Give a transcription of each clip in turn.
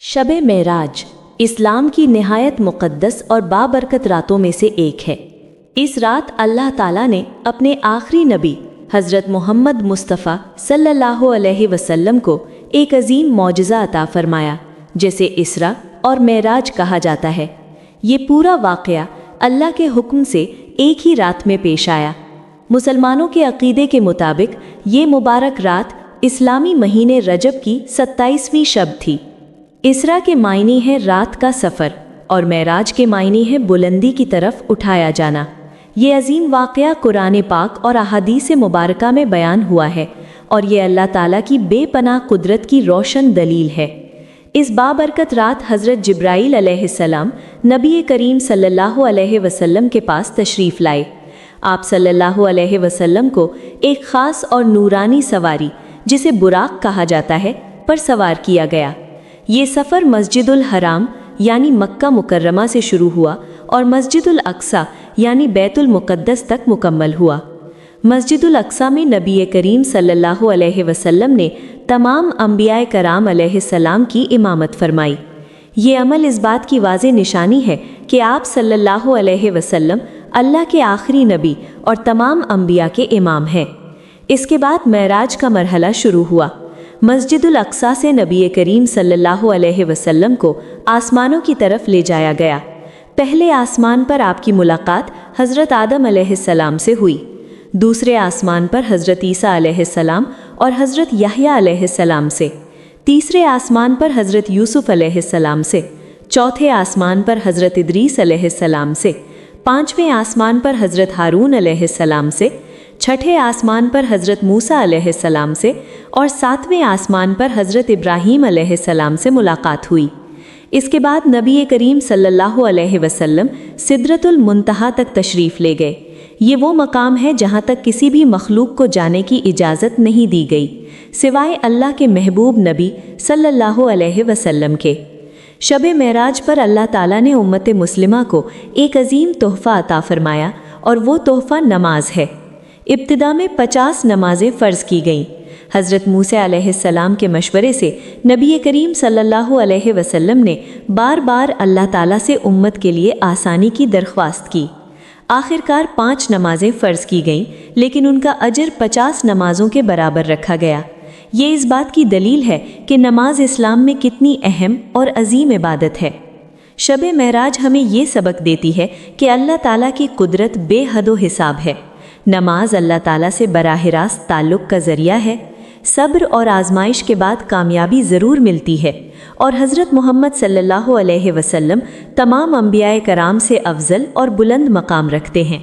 शब मेराज इस्लाम की निहायत मुक़द्दस और बाबरकत रातों में से एक है। इस रात अल्लाह ताला ने अपने आखिरी नबी हज़रत मोहम्मद मुस्तफ़ा सल्लल्लाहु अलैहि वसल्लम को एक अजीम मौजज़ा अता फ़रमाया, जिसे इसरा और मेराज कहा जाता है। ये पूरा वाक़या अल्लाह के हुक्म से एक ही रात में पेश आया। मुसलमानों के अक़ीदे के मुताबिक ये मुबारक रात इस्लामी महीने रजब की 27वीं शब थी। इसरा के मायने है रात का सफ़र और मेराज के मायने है बुलंदी की तरफ उठाया जाना। ये अजीम वाक़या कुरान पाक और अहादीस मुबारका में बयान हुआ है और ये अल्लाह ताला की बेपनाह कुदरत की रोशन दलील है। इस बाबरकत रात हज़रत जिब्राईल अलैहिस्सलाम नबी करीम सल्लल्लाहु अलैहि वसल्लम के पास तशरीफ़ लाए। आप सल्लल्लाहु अलैहि वसल्लम को एक ख़ास और नूरानी सवारी, जिसे बुराक कहा जाता है, पर सवार किया गया। ये सफ़र मस्जिदुल हराम यानी मक्का मुकर्रमा से शुरू हुआ और मस्जिदुल अक्सा यानी बैतुल मुक़द्दस तक मुकम्मल हुआ। मस्जिदुल अक्सा में नबी करीम सल्लल्लाहु अलैहि वसल्लम ने तमाम अंबियाए कराम अलैहिस्सलाम की इमामत फरमाई। ये अमल इस बात की वाज़ेह निशानी है कि आप सल्लल्लाहु अलैहि वसल्लम अल्लाह के आखिरी नबी और तमाम अंबिया के इमाम हैं। इसके बाद मेराज का मरहला शुरू हुआ। मस्जिदुल अक्सा से नबी करीम सल्लल्लाहु अलैहि वसल्लम को आसमानों की तरफ ले जाया गया। पहले आसमान पर आपकी मुलाकात हज़रत आदम अलैहिस्सलाम से हुई, दूसरे आसमान पर हज़रत ईसा अलैहिस्सलाम और हज़रत यहया अलैहिस्सलाम से, तीसरे आसमान पर हज़रत यूसुफ अलैहिस्सलाम से, चौथे आसमान पर हज़रत इदरीस अलैहिस्सलाम से, पाँचवें आसमान पर हज़रत हारून अलैहिस्सलाम से, छठे आसमान पर हज़रत मूसा अलैहिस्सलाम से और सातवें आसमान पर हज़रत इब्राहीम अलैहिस्सलाम से मुलाकात हुई। इसके बाद नबी करीम सल्लल्लाहु अलैहि वसल्लम सिदरतुल मुंतहा तक तशरीफ़ ले गए। ये वो मकाम है जहाँ तक किसी भी मखलूक को जाने की इजाज़त नहीं दी गई, सिवाय अल्लाह के महबूब नबी सल्लल्लाहु अलैहि वसल्लम के। शब मेराज पर अल्लाह ताला ने उम्मत मुस्लिमा को एक अजीम तोहफ़ा अता फ़रमाया और वो तोहफ़ा नमाज है। इब्तिदा में 50 नमाज़ें फ़र्ज़ की गईं। हज़रत मूसा अलैहिस्सलाम के मशवरे से नबी करीम सल्लल्लाहु अलैहि वसल्लम ने बार बार अल्लाह ताला से उम्मत के लिए आसानी की दरख्वास्त की। आखिरकार 5 नमाज़ें फ़र्ज़ की गईं, लेकिन उनका अजर 50 नमाज़ों के बराबर रखा गया। ये इस बात की दलील है कि नमाज इस्लाम में कितनी अहम और अजीम इबादत है। शब मेराज हमें ये सबक देती है कि अल्लाह ताला की कुदरत बेहद हिसाब है। नमाज अल्लाह ताला से बराह रास्त ताल्लुक़ का ज़रिया है। सब्र और आजमाइश के बाद कामयाबी ज़रूर मिलती है और हज़रत मोहम्मद सल्लल्लाहु अलैहि वसल्लम तमाम अंबियाए कराम से अफजल और बुलंद मकाम रखते हैं।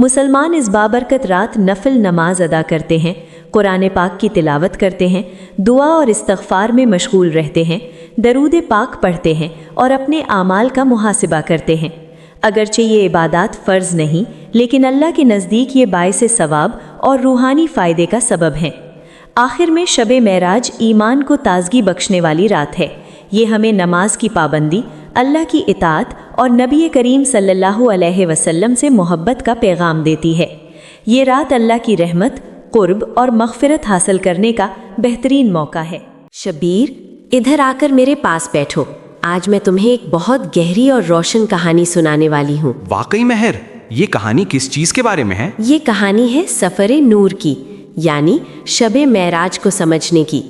मुसलमान इस बाबरकत रात नफल नमाज अदा करते हैं, कुरान पाक की तिलावत करते हैं, दुआ और इस्तग़फ़ार में मशगूल रहते हैं, दरूद पाक पढ़ते हैं और अपने आमाल का मुहासिबा करते हैं। अगरचे ये इबादात फ़र्ज़ नहीं, लेकिन अल्लाह के नज़दीक ये बाइसे सवाब और रूहानी फ़ायदे का सबब हैं। आखिर में शब मेराज ईमान को ताज़गी बख्शने वाली रात है। ये हमें नमाज की पाबंदी, अल्लाह की इताअत और नबी करीम सल्लल्लाहु अलैहि वसल्लम से मोहब्बत का पैगाम देती है। ये रात अल्लाह की रहमत, क़ुर्ब और मग़फ़िरत हासिल करने का बेहतरीन मौका है। शबीर, इधर आकर मेरे पास बैठो। आज मैं तुम्हें एक बहुत गहरी और रोशन कहानी सुनाने वाली हूँ। वाकई महर, ये कहानी किस चीज़ के बारे में है? ये कहानी है सफ़र नूर की, यानी शब मेराज को समझने की।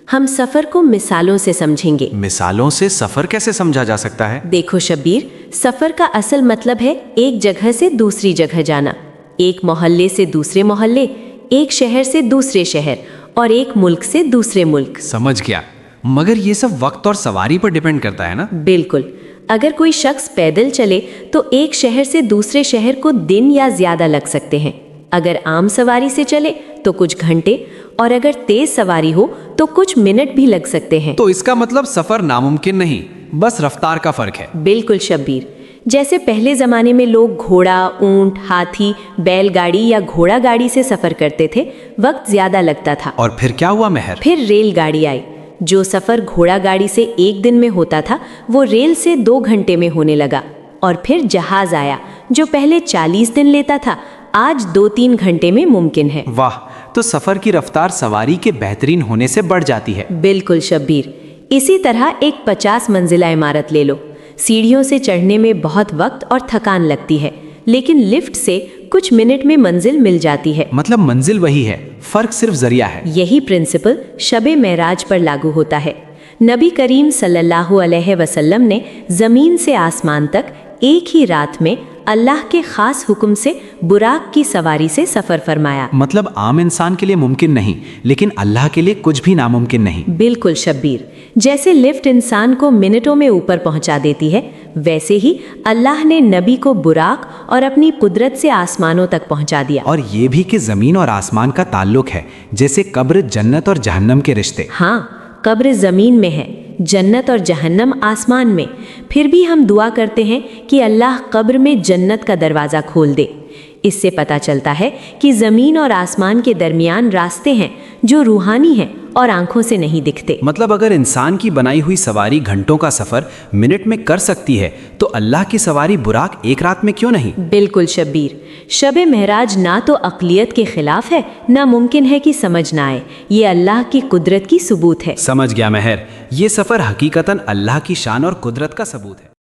हम सफ़र को मिसालों से समझेंगे। मिसालों से सफ़र कैसे समझा जा सकता है? देखो शबीर, सफ़र का असल मतलब है एक जगह से दूसरी जगह जाना, एक मोहल्ले से दूसरे मोहल्ले, एक शहर से दूसरे शहर और एक मुल्क से दूसरे मुल्क। समझ गया, मगर ये सब वक्त और सवारी पर डिपेंड करता है ना? बिल्कुल। अगर कोई शख्स पैदल चले तो एक शहर से दूसरे शहर को दिन या ज़्यादा लग सकते हैं। अगर आम सवारी से चले तो कुछ घंटे, और अगर तेज सवारी हो तो कुछ मिनट भी लग सकते हैं। तो इसका मतलब सफ़र नामुमकिन नहीं, बस रफ्तार का फ़र्क है। बिल्कुल शब्बीर। जैसे पहले ज़माने में लोग घोड़ा, ऊंट, हाथी, बैलगाड़ी या घोड़ा गाड़ी से सफ़र करते थे, वक्त ज़्यादा लगता था। और फिर क्या हुआ महर? फिर रेलगाड़ी आई। जो सफ़र घोड़ा गाड़ी से 1 दिन में होता था, वो रेल से 2 घंटे में होने लगा। और फिर जहाज़ आया, जो पहले 40 दिन लेता था, आज 2-3 घंटे में मुमकिन है। वाह, तो सफ़र की रफ्तार सवारी के बेहतरीन होने से बढ़ जाती है। बिल्कुल शब्बीर। इसी तरह एक 50 मंजिला इमारत ले लो। सीढ़ियों से चढ़ने में बहुत वक्त और थकान लगती है, लेकिन लिफ्ट से कुछ मिनट में मंजिल मिल जाती है। मतलब मंजिल वही है, फर्क सिर्फ जरिया है। यही प्रिंसिपल शबे मेराज पर लागू होता है। नबी करीम सल्लल्लाहु अलैहि वसल्लम ने ज़मीन से आसमान तक एक ही रात में अल्लाह के खास हुक्म से बुराक की सवारी से सफ़र फरमाया। मतलब आम इंसान के लिए मुमकिन नहीं, लेकिन अल्लाह के लिए कुछ भी नामुमकिन नहीं। बिल्कुल शब्बीर, जैसे लिफ्ट इंसान को मिनटों में ऊपर पहुंचा देती है, वैसे ही अल्लाह ने नबी को बुराक और अपनी कुदरत से आसमानों तक पहुंचा दिया। और ये भी कि ज़मीन और आसमान का ताल्लुक है, जैसे कब्र, जन्नत और जहन्नम के रिश्ते। हाँ, कब्र ज़मीन में है, जन्नत और जहन्नम आसमान में। फिर भी हम दुआ करते हैं कि अल्लाह कब्र में जन्नत का दरवाज़ा खोल दे। इससे पता चलता है कि ज़मीन और आसमान के दरमियान रास्ते हैं जो रूहानी हैं और आंखों से नहीं दिखते। मतलब अगर इंसान की बनाई हुई सवारी घंटों का सफ़र मिनट में कर सकती है, तो अल्लाह की सवारी बुराक एक रात में क्यों नहीं? बिल्कुल शब्बीर, शबे महराज ना तो अक़लियत के खिलाफ है, ना मुमकिन है कि समझ ना आए। ये अल्लाह की कुदरत की सबूत है। समझ गया महर, ये सफ़र हकीकतन अल्लाह की शान और कुदरत का सबूत है।